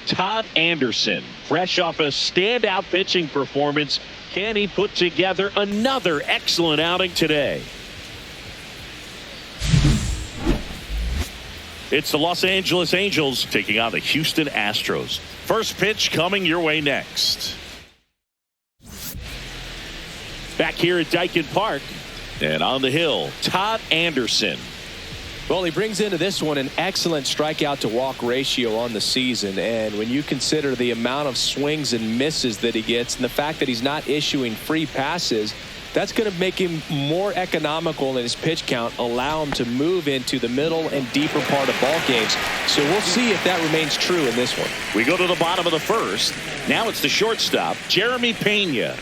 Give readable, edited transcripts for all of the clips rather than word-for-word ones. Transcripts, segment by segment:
Todd Anderson, fresh off a standout pitching performance. Can he put together another excellent outing today? It's the Los Angeles Angels taking on the Houston Astros. First pitch coming your way next. Back here at Dyken Park, and on the hill, Todd Anderson. Well, he brings into this one an excellent strikeout to walk ratio on the season, and when you consider the amount of swings and misses that he gets and the fact that he's not issuing free passes, that's going to make him more economical in his pitch count, allow him to move into the middle and deeper part of ball games. So we'll see if that remains true in this one. We go to the bottom of the first. Now it's the shortstop, Jeremy Pena.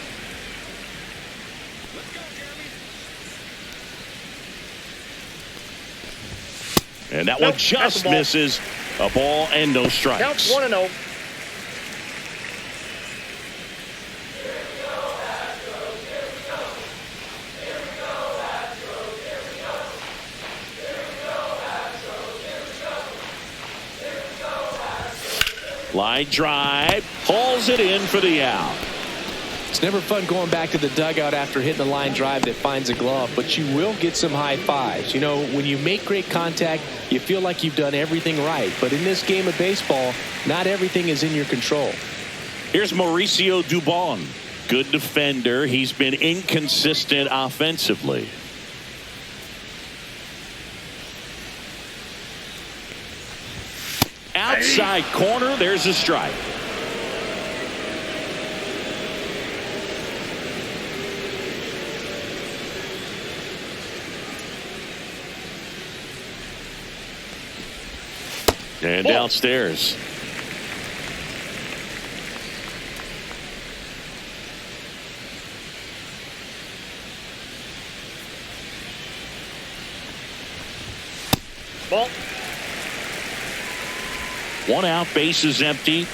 And that one just misses. A ball and no strikes. Count 1-0. Line drive, hauls it in for the out. It's never fun going back to the dugout after hitting a line drive that finds a glove, but you will get some high fives. You know, when you make great contact, you feel like you've done everything right. But in this game of baseball, not everything is in your control. Here's Mauricio Dubon. Good defender. He's been inconsistent offensively. Outside corner, there's a strike. And downstairs. Ball. One out, base is empty.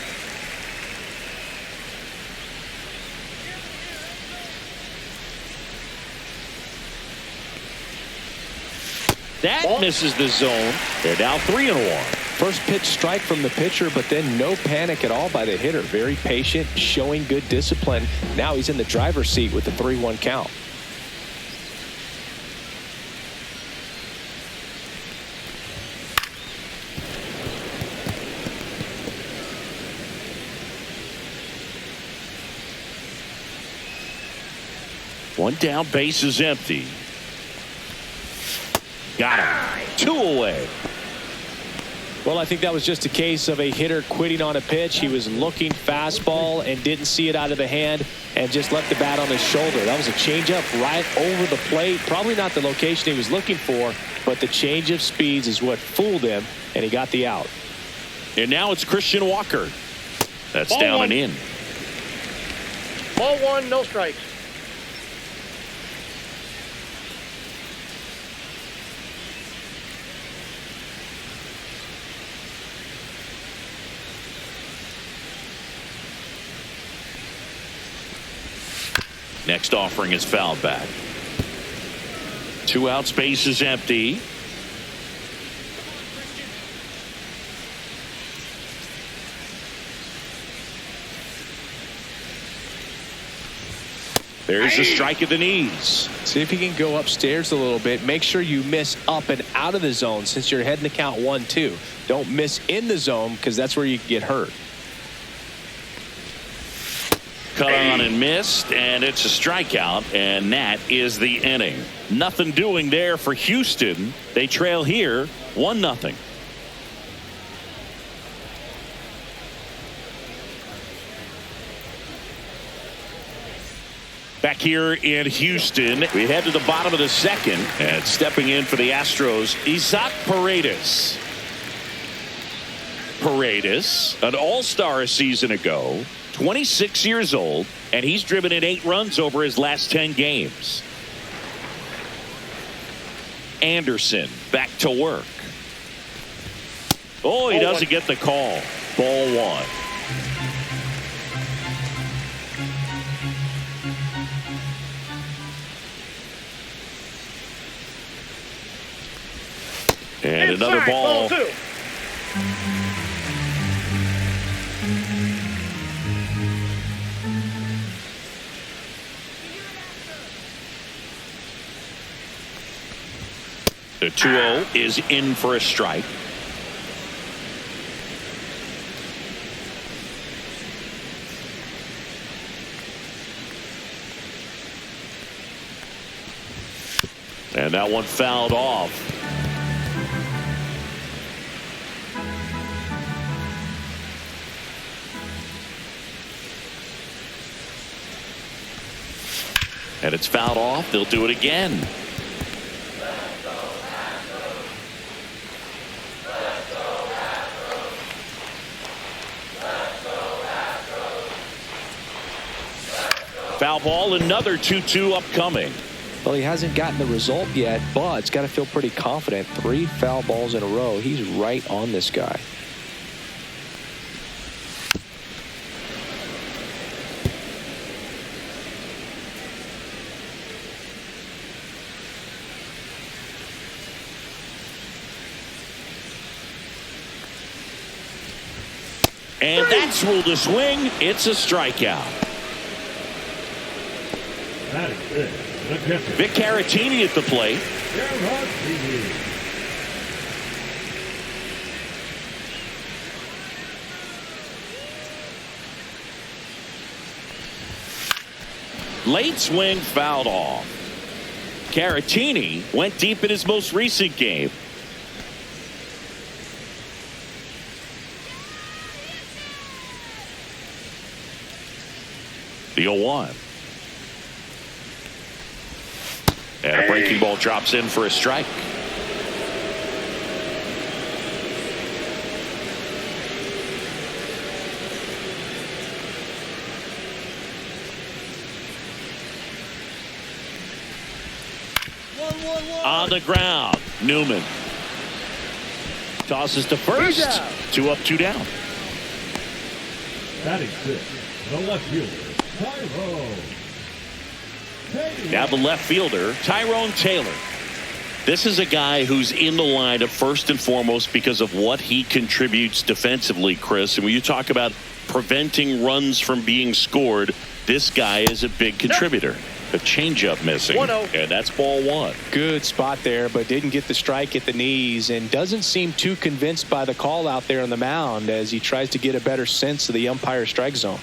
That misses the zone. They're now 3-1. First pitch strike from the pitcher, but then no panic at all by the hitter. Very patient, showing good discipline. Now he's in the driver's seat with the 3-1 count. One down, base is empty. Got him. 2 away. Well, I think that was just a case of a hitter quitting on a pitch. He was looking fastball and didn't see it out of the hand and just left the bat on his shoulder. That was a changeup right over the plate. Probably not the location he was looking for, but the change of speeds is what fooled him, and he got the out. And now it's Christian Walker. That's Ball down one. and in. Ball 1, no strikes. Next offering is fouled back. 2 outs, base is empty. There's a strike at the knees. See if you can go upstairs a little bit. Make sure you miss up and out of the zone since you're heading to count 1-2. Don't miss in the zone because that's where you can get hurt. Cut on and missed, and it's a strikeout, and that is the inning. Nothing doing there for Houston. They trail here 1-0. Back here in Houston, we head to the bottom of the second, and stepping in for the Astros, Isaac Paredes. Paredes, an all-star a season ago, 26 years old, and he's driven in 8 runs over his last 10 games. Anderson back to work. Oh, he doesn't get the call. Ball 1. And another ball. Ball 2. The 2-0 is in for a strike. And that one fouled off. And it's fouled off. They'll do it again. Foul ball, another 2-2 upcoming. Well, he hasn't gotten the result yet, but it's got to feel pretty confident. 3 foul balls in a row. He's right on this guy. And that's ruled a swing. It's a strikeout. That is good. Vic Caratini at the plate. Late swing fouled off. Caratini went deep in his most recent game. The 0-1. And a breaking ball drops in for a strike. On the ground, Newman tosses to first. 2 up, 2 down. Batting 6, the left fielder, Tyrone. Now the left fielder, Tyrone Taylor. This is a guy who's in the lineup first and foremost because of what he contributes defensively, Chris. And when you talk about preventing runs from being scored, this guy is a big contributor. The changeup missing, and that's ball 1. Good spot there, but didn't get the strike at the knees and doesn't seem too convinced by the call out there on the mound as he tries to get a better sense of the umpire strike zone.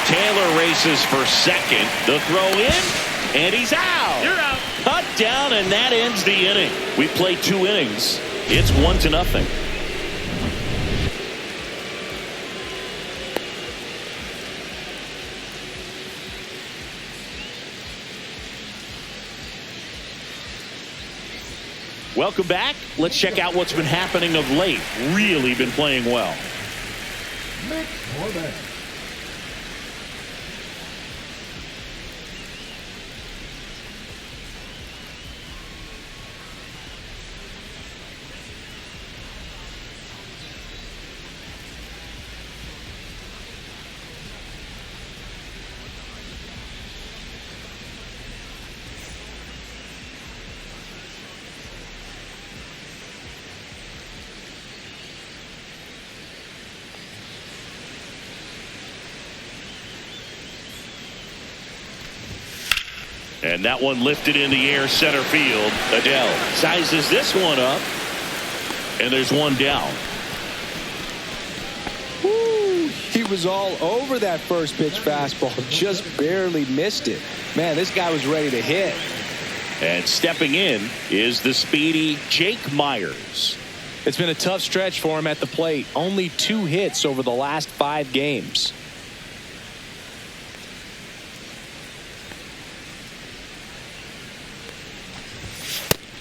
Taylor races for second. The throw in, and he's out. You're out. Cut down, and that ends the inning. We played 2 innings. It's 1-0. Welcome back. Let's check out what's been happening of late. Really been playing well. Nick Corbett. And that one lifted in the air, center field. Adele sizes this one up, and there's one down. Woo, he was all over that first pitch fastball, just barely missed it. Man, this guy was ready to hit. And stepping in is the speedy Jake Myers. It's been a tough stretch for him at the plate. Only 2 hits over the last 5 games.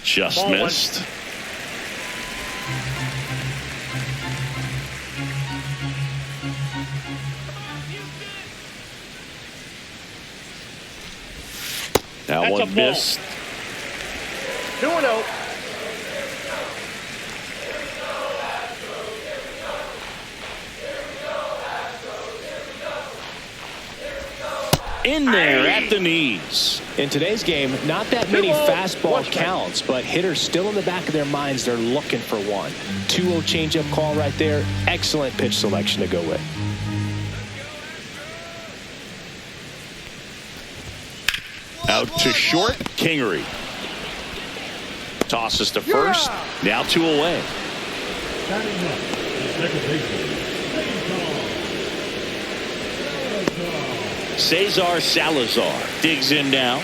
Just Ball missed. That That's a one ball. missed. 2-0. In there at the knees. In today's game, not that many fastball counts, but hitters still in the back of their minds, they're looking for one. 2-0 changeup call right there. Excellent pitch selection to go with. Out to short, Kingery. Tosses to first. Now 2 away. Batting up, the second baseman, Cesar Salazar digs in now.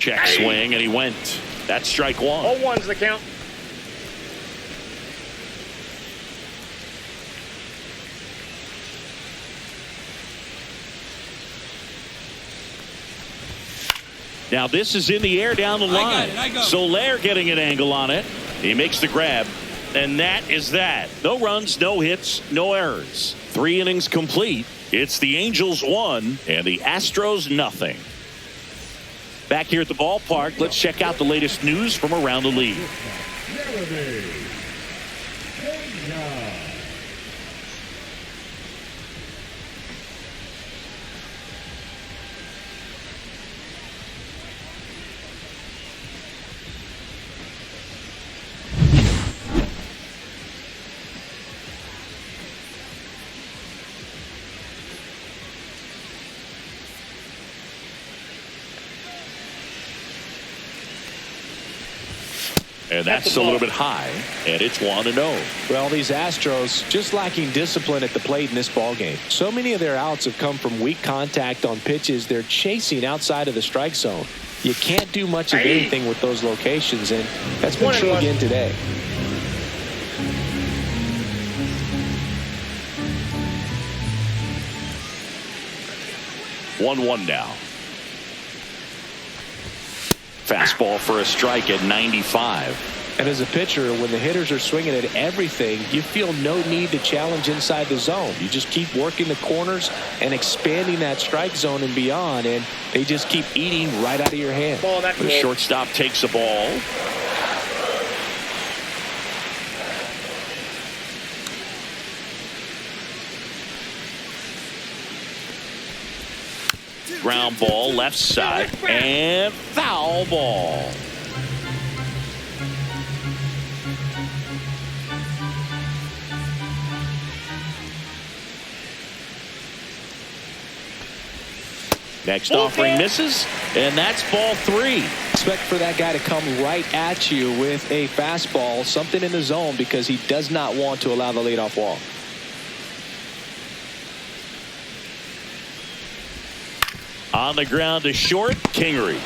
Check swing, and he went. That's strike one. 0-1's the count. Now this is in the air down the line. Soler getting an angle on it. He makes the grab. And that is that. No runs, no hits, no errors. 3 innings complete. It's the Angels 1 and the Astros nothing. Back here at the ballpark, let's check out the latest news from around the league. And that's a little bit high, and it's 1-0. Well, these Astros just lacking discipline at the plate in this ballgame. So many of their outs have come from weak contact on pitches they're chasing outside of the strike zone. You can't do much of anything with those locations, and that's been true again today. One now. Fastball for a strike at 95. And as a pitcher, when the hitters are swinging at everything, you feel no need to challenge inside the zone. You just keep working the corners and expanding that strike zone and beyond, and they just keep eating right out of your hand. The shortstop takes a ball. Ground ball left side and foul ball. Next offering misses, and that's ball 3. Expect for that guy to come right at you with a fastball, something in the zone, because he does not want to allow the leadoff walk. On the ground to short, Kingery.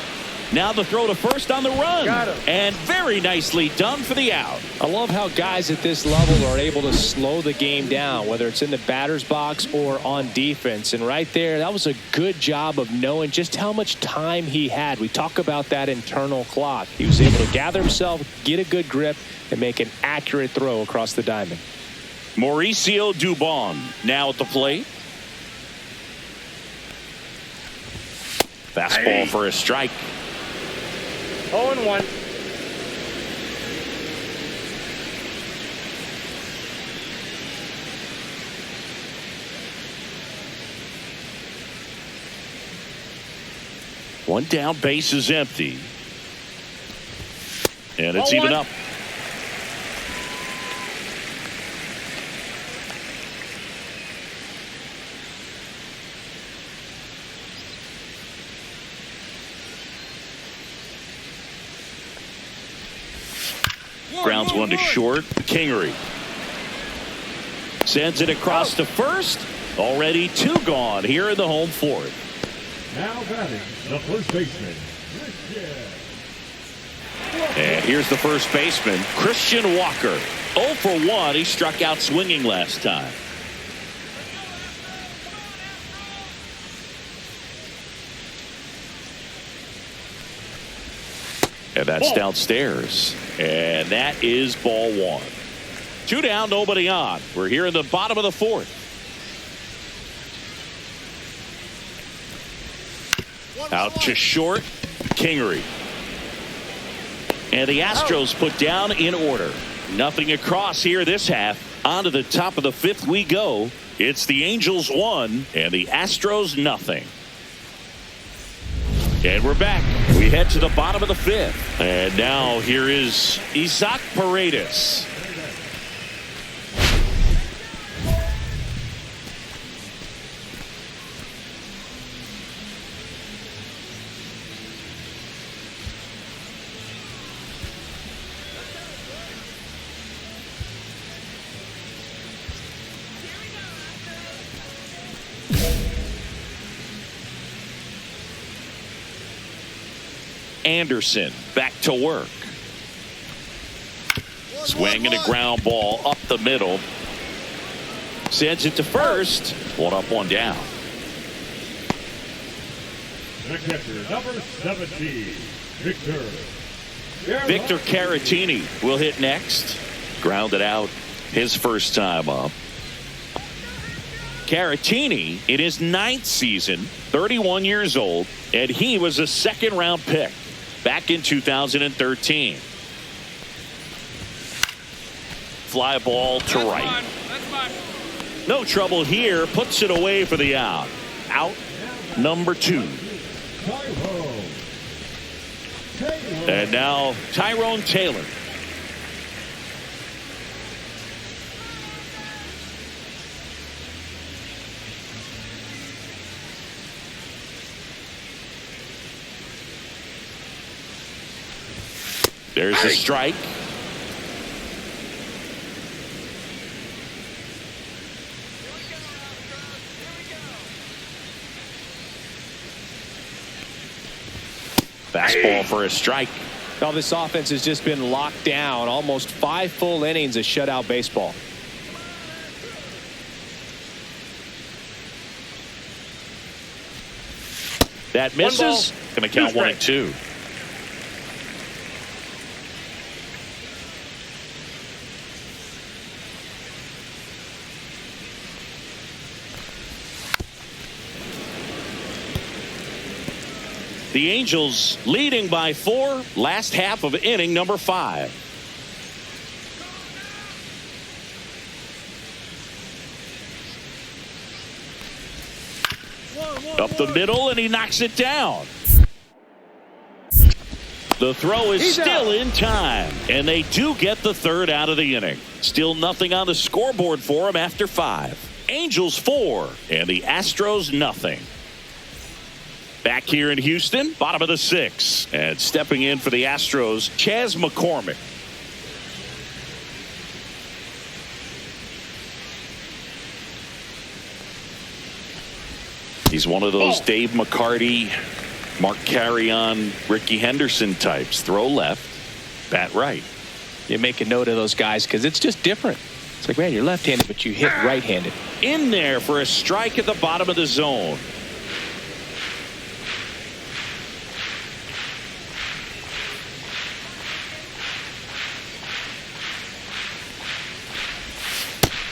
Now the throw to first on the run. And very nicely done for the out. I love how guys at this level are able to slow the game down, whether it's in the batter's box or on defense. And right there, that was a good job of knowing just how much time he had. We talk about that internal clock. He was able to gather himself, get a good grip, and make an accurate throw across the diamond. Mauricio Dubon now at the plate. Fastball for a strike. 0-1. One down, base is empty. And it's even up. Grounds one to short. Kingery sends it across to first. Already 2 gone here in the home fourth. Now batting, the first baseman, And here's the first baseman, Christian Walker. 0 for 1. He struck out swinging last time. And that's downstairs. And that is ball 1. 2 down, nobody on. We're here in the bottom of the fourth. Out to short, Kingery. And the Astros put down in order. Nothing across here this half. On to the top of the fifth we go. It's the Angels 1 and the Astros nothing. And we're back. We head to the bottom of the fifth. And now here is Isaac Paredes. Anderson back to work. Swinging a ground ball up the middle. Sends it to first. One up, one down. The catcher, number 17, Victor Caratini will hit next. Grounded out his first time up. Caratini in his 9th season, 31 years old, and he was a second-round pick back in 2013. Fly ball to right. No trouble here. Puts it away for the out. Out number 2. And now Tyrone Taylor. There's a strike. Fastball for a strike. Well, this offense has just been locked down. Almost 5 full innings of shutout baseball. That misses. Going to count 1 and 2. The Angels leading by 4. Last half of inning number 5. Up the middle, and he knocks it down. The throw is still in time, and they do get the third out of the inning. Still nothing on the scoreboard for him after 5. Angels 4 and the Astros nothing. Back here in Houston, bottom of the 6th, and stepping in for the Astros, Chas McCormick. He's one of those Dave McCarty, Mark Carrion, Ricky Henderson types. Throw left, bat right. You make a note of those guys because it's just different. It's like, man, you're left-handed, but you hit right-handed. In there for a strike at the bottom of the zone.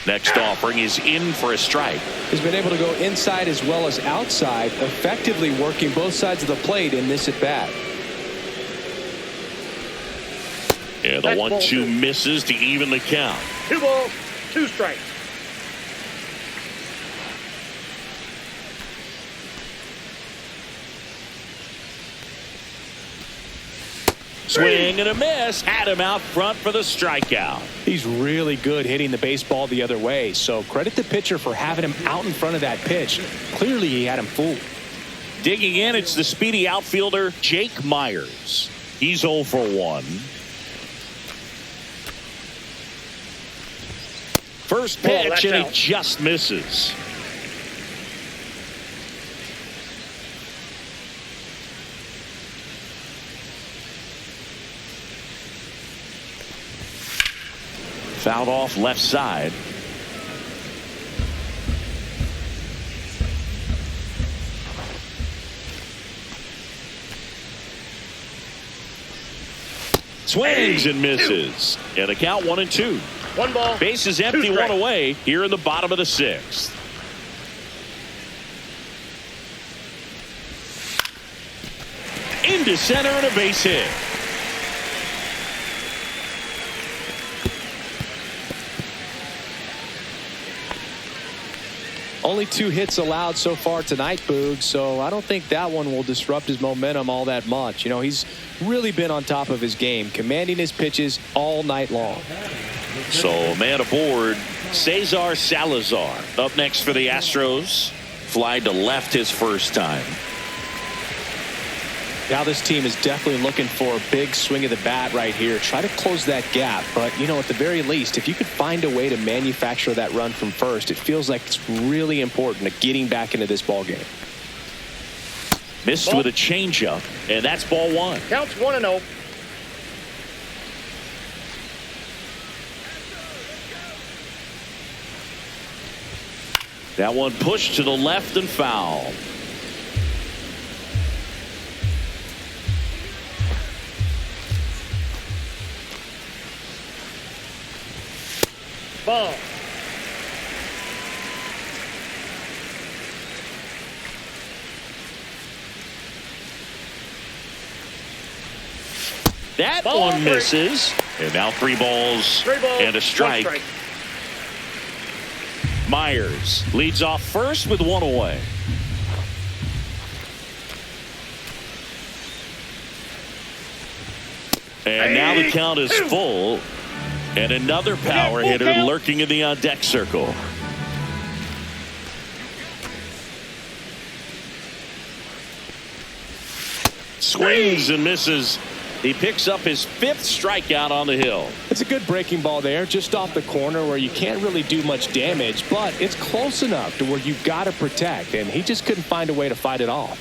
Next offering is in for a strike. He's been able to go inside as well as outside, effectively working both sides of the plate in this at-bat. Yeah, the 1-2 misses to even the count. 2 balls, 2 strikes. Swing and a miss. Had him out front for the strikeout. He's really good hitting the baseball the other way, so credit the pitcher for having him out in front of that pitch. Clearly he had him fooled. Digging in, it's the speedy outfielder Jake Myers. He's 0 for 1. First pitch, and he just misses. Fouled off left side. Swings and misses. And the count 1 and 2. 1 ball. Bases empty, 1 away here in the bottom of the 6th. Into center and a base hit. Only 2 hits allowed so far tonight, Boog, so I don't think that one will disrupt his momentum all that much. You know, he's really been on top of his game, commanding his pitches all night long. So, man aboard, Cesar Salazar. Up next for the Astros. Fly to left his first time. Now this team is definitely looking for a big swing of the bat right here. Try to close that gap. But, you know, at the very least, if you could find a way to manufacture that run from first, it feels like it's really important to getting back into this ball game. Missed with a changeup, and that's ball 1. Counts 1-0. That one pushed to the left and foul. Ball. That Ball one 3. misses. And now 3 balls, 3 balls and a strike. 1 strike. Myers leads off first with 1 away. And now the count is full. And another power hitter lurking in the on-deck circle. Swings and misses. He picks up his 5th strikeout on the hill. It's a good breaking ball there, just off the corner where you can't really do much damage, but it's close enough to where you've got to protect, and he just couldn't find a way to fight it off.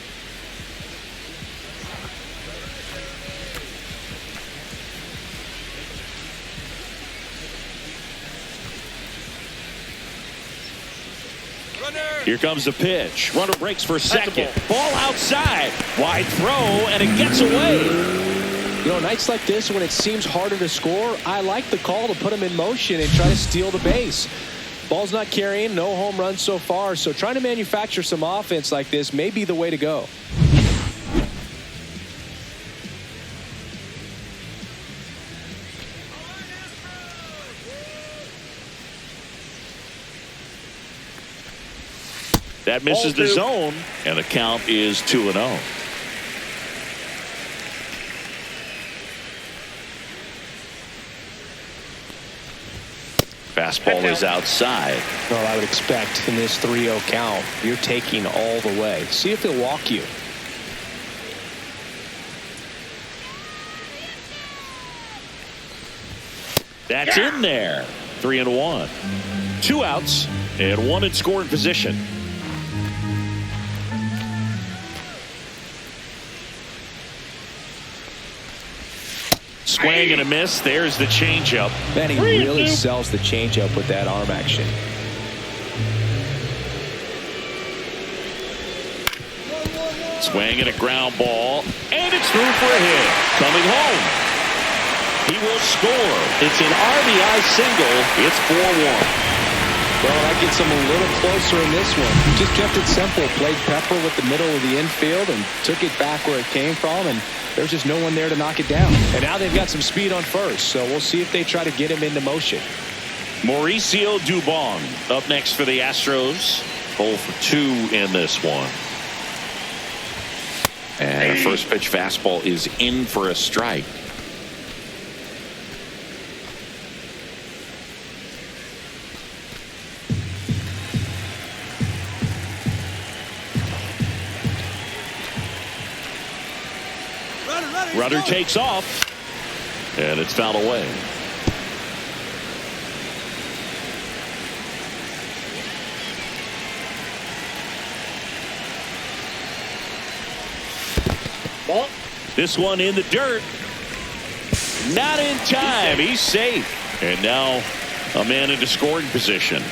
Here comes the pitch. Runner breaks for second. Ball outside. Wide throw, and it gets away. You know, nights like this when it seems harder to score, I like the call to put him in motion and try to steal the base. Ball's not carrying, no home runs so far, so trying to manufacture some offense like this may be the way to go. That misses the zone, and the count is 2-0. Fastball is outside. Well, I would expect in this 3-0 count, you're taking all the way. See if he'll walk you. That's in there. 3-1. 2 outs and 1 in scoring position. Swing and a miss. There's the changeup. Man, he really sells the changeup with that arm action. Swing and a ground ball, and it's through for a hit. Coming home. He will score. It's an RBI single. It's 4-1. Well, that gets him a little closer in this one. He just kept it simple. Played Pepper with the middle of the infield and took it back where it came from, and there's just no one there to knock it down. And now they've got some speed on first, so we'll see if they try to get him into motion. Mauricio Dubon up next for the Astros. 0 for 2 in this one. And the first pitch fastball is in for a strike. Runner takes off, and it's fouled away. Ball. This one in the dirt. Not in time. He's safe. And now a man into scoring position.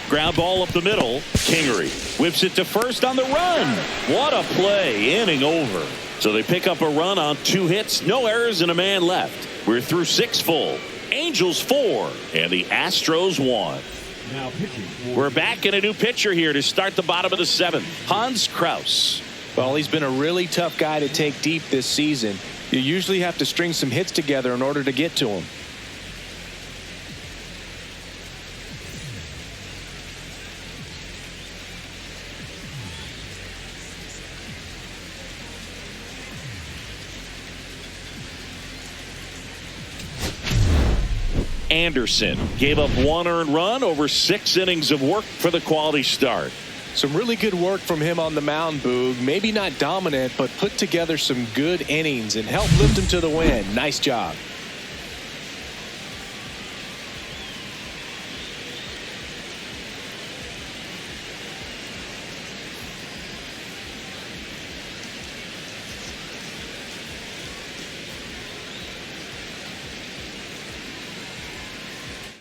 Ground ball up the middle. Kingery whips it to first on the run. What a play. Inning over. So they pick up a run on 2 hits, no errors, and a man left. We're through 6 full. Angels 4 and the Astros 1. Now pitching. We're back in a new pitcher here to start the bottom of the 7th. Hans Kraus. Well, he's been a really tough guy to take deep this season. You usually have to string some hits together in order to get to him. Anderson gave up 1 earned run over 6 innings of work for the quality start. Some really good work from him on the mound, Boog. Maybe not dominant, but put together some good innings and helped lift him to the win. Nice job.